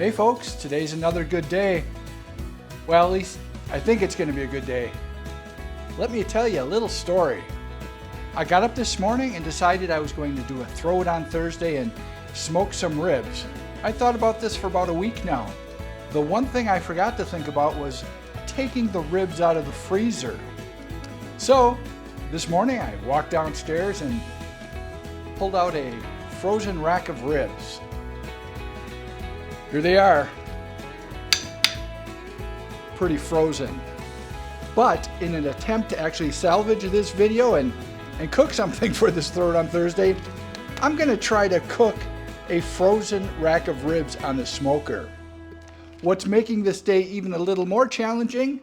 Hey folks, today's another good day. Well, at least I think it's going to be a good day. Let me tell you a little story. I got up this morning and decided I was going to do a throw it on Thursday and smoke some ribs. I thought about this for about a week now. The one thing I forgot to think about was taking the ribs out of the freezer. So this morning I walked downstairs and pulled out a frozen rack of ribs. Here they are, pretty frozen. But in an attempt to actually salvage this video and cook something for this Throw It on Thursday, I'm gonna try to cook a frozen rack of ribs on the smoker. What's making this day even a little more challenging?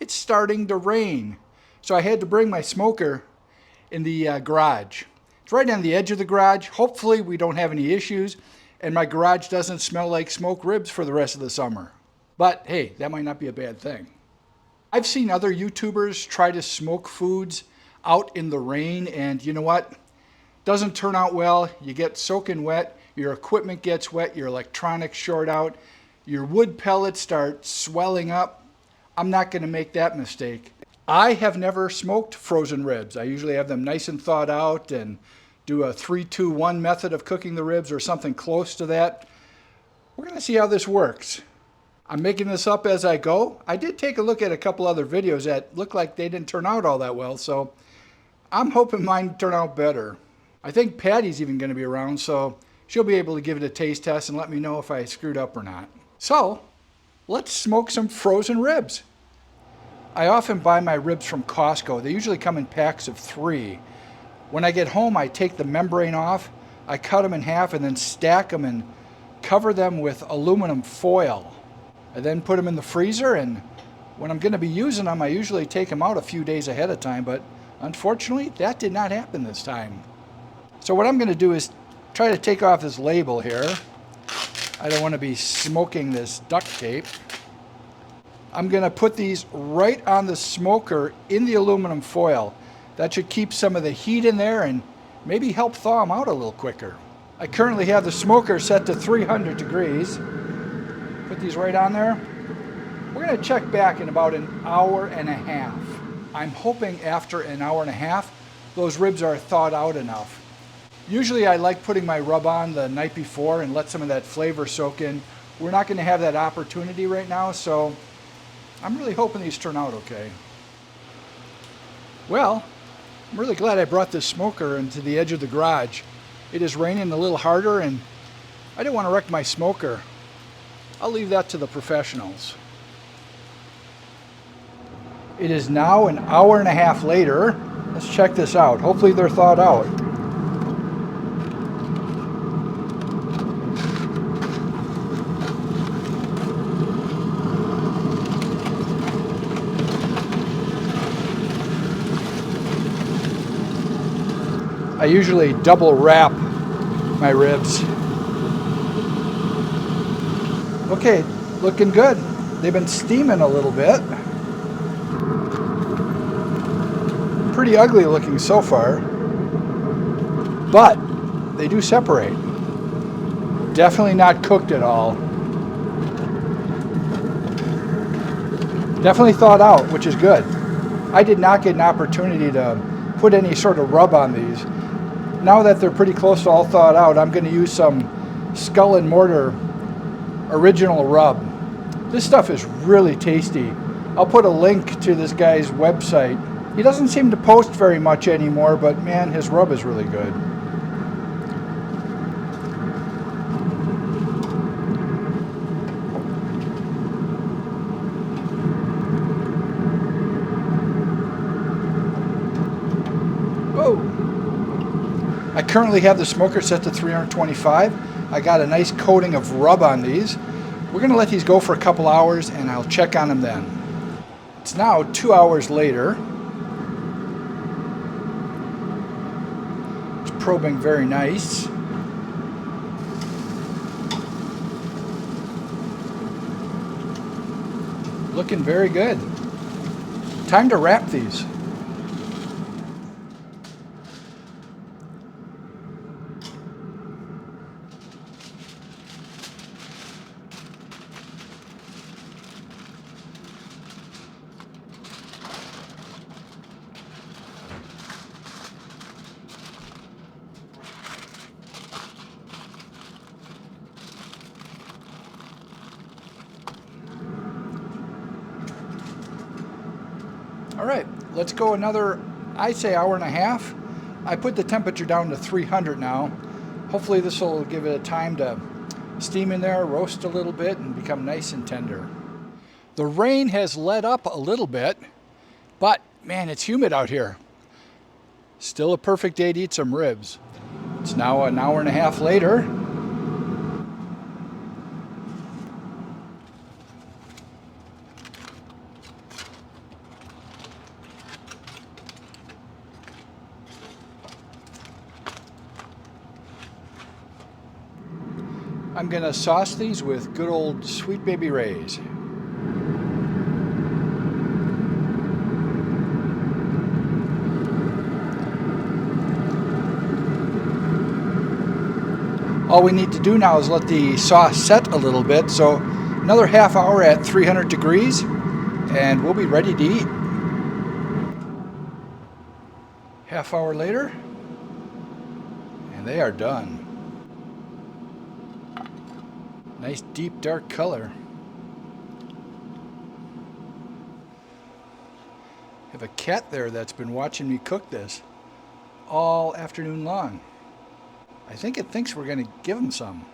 It's starting to rain. So I had to bring my smoker in the garage. It's right on the edge of the garage. Hopefully we don't have any issues and my garage doesn't smell like smoked ribs for the rest of the summer. But hey, that might not be a bad thing. I've seen other YouTubers try to smoke foods out in the rain, and you know what? Doesn't turn out well. You get soaking wet, your equipment gets wet, your electronics short out, your wood pellets start swelling up. I'm not gonna make that mistake. I have never smoked frozen ribs. I usually have them nice and thawed out and do a 3-2-1 method of cooking the ribs or something close to that. We're gonna see how this works. I'm making this up as I go. I did take a look at a couple other videos that looked like they didn't turn out all that well, so I'm hoping mine turn out better. I think Patty's even gonna be around, so she'll be able to give it a taste test and let me know if I screwed up or not. So, let's smoke some frozen ribs. I often buy my ribs from Costco. They usually come in packs of 3. When I get home, I take the membrane off, I cut them in half and then stack them and cover them with aluminum foil. I then put them in the freezer, and when I'm going to be using them, I usually take them out a few days ahead of time, but unfortunately, that did not happen this time. So what I'm going to do is try to take off this label here. I don't want to be smoking this duct tape. I'm going to put these right on the smoker in the aluminum foil. That should keep some of the heat in there and maybe help thaw them out a little quicker. I currently have the smoker set to 300 degrees. Put these right on there. We're going to check back in about an hour and a half. I'm hoping after an hour and a half, those ribs are thawed out enough. Usually I like putting my rub on the night before and let some of that flavor soak in. We're not going to have that opportunity right now, so I'm really hoping these turn out okay. Well, I'm really glad I brought this smoker into the edge of the garage. It is raining a little harder and I didn't want to wreck my smoker. I'll leave that to the professionals. It is now an hour and a half later. Let's check this out. Hopefully they're thawed out. I usually double wrap my ribs. Okay, looking good. They've been steaming a little bit. Pretty ugly looking so far, but they do separate. Definitely not cooked at all. Definitely thawed out, which is good. I did not get an opportunity to put any sort of rub on these. Now that they're pretty close to all thawed out, I'm going to use some Skull and Mortar original rub. This stuff is really tasty. I'll put a link to this guy's website. He doesn't seem to post very much anymore, but man, his rub is really good. I currently have the smoker set to 325. I got a nice coating of rub on these. We're going to let these go for a couple hours and I'll check on them then. It's now 2 hours later. It's probing very nice. Looking very good. Time to wrap these. All right, let's go another, I'd say, hour and a half. I put the temperature down to 300 now. Hopefully this will give it a time to steam in there, roast a little bit, and become nice and tender. The rain has let up a little bit, but man, it's humid out here. Still a perfect day to eat some ribs. It's now an hour and a half later. I'm gonna sauce these with good old Sweet Baby Ray's. All we need to do now is let the sauce set a little bit, so another half hour at 300 degrees, and we'll be ready to eat. Half hour later, and they are done. Nice deep dark color. I have a cat there that's been watching me cook this all afternoon long. I think it thinks we're going to give him some.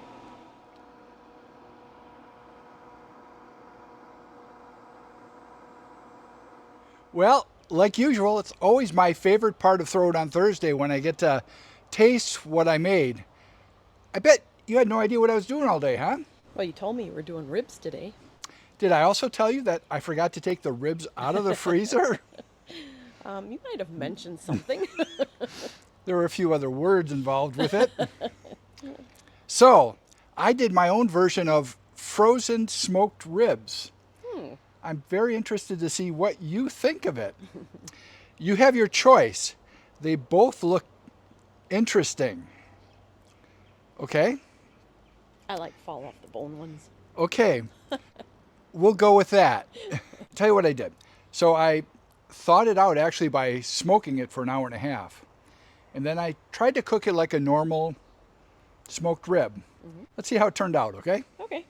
Well, like usual, it's always my favorite part of Throw It on Thursday when I get to taste what I made. I bet you had no idea what I was doing all day, huh? Well, you told me you were doing ribs today. Did I also tell you that I forgot to take the ribs out of the freezer? You might have mentioned something. There were a few other words involved with it. So, I did my own version of frozen smoked ribs. I'm very interested to see what you think of it. You have your choice. They both look interesting. Okay? I like fall off the bone ones. Okay. We'll go with that. Tell you what I did. So I thawed it out actually by smoking it for an hour and a half. And then I tried to cook it like a normal smoked rib. Let's see how it turned out, okay? Okay.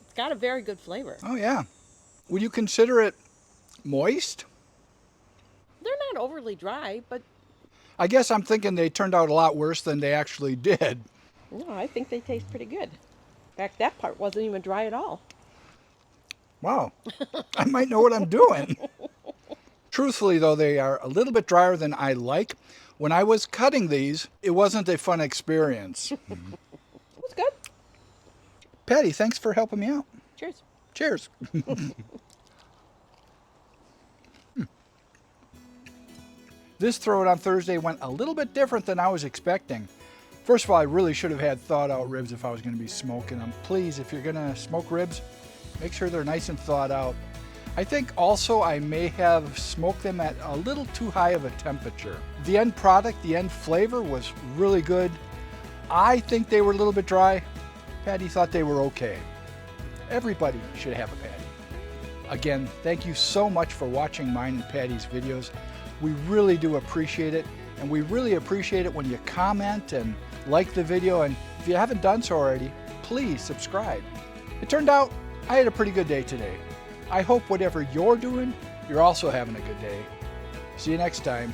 It's got a very good flavor. Oh, yeah. Would you consider it moist? They're not overly dry, but I guess I'm thinking they turned out a lot worse than they actually did. no, I think they taste pretty good. In fact, that part wasn't even dry at all. Wow. I might know what I'm doing. Truthfully, though, they are a little bit drier than I like. When I was cutting these, it wasn't a fun experience. It was good. Patty, thanks for helping me out. Cheers. Cheers. This Throw It on Thursday went a little bit different than I was expecting. First of all, I really should have had thawed out ribs if I was going to be smoking them. Please, if you're going to smoke ribs, make sure they're nice and thawed out. I think also I may have smoked them at a little too high of a temperature. The end product, the end flavor was really good. I think they were a little bit dry. Patty thought they were okay. Everybody should have a patty. Again, thank you so much for watching mine and Patty's videos. We really do appreciate it, and we really appreciate it when you comment and like the video, and if you haven't done so already, please subscribe. It turned out I had a pretty good day today. I hope whatever you're doing, you're also having a good day. See you next time.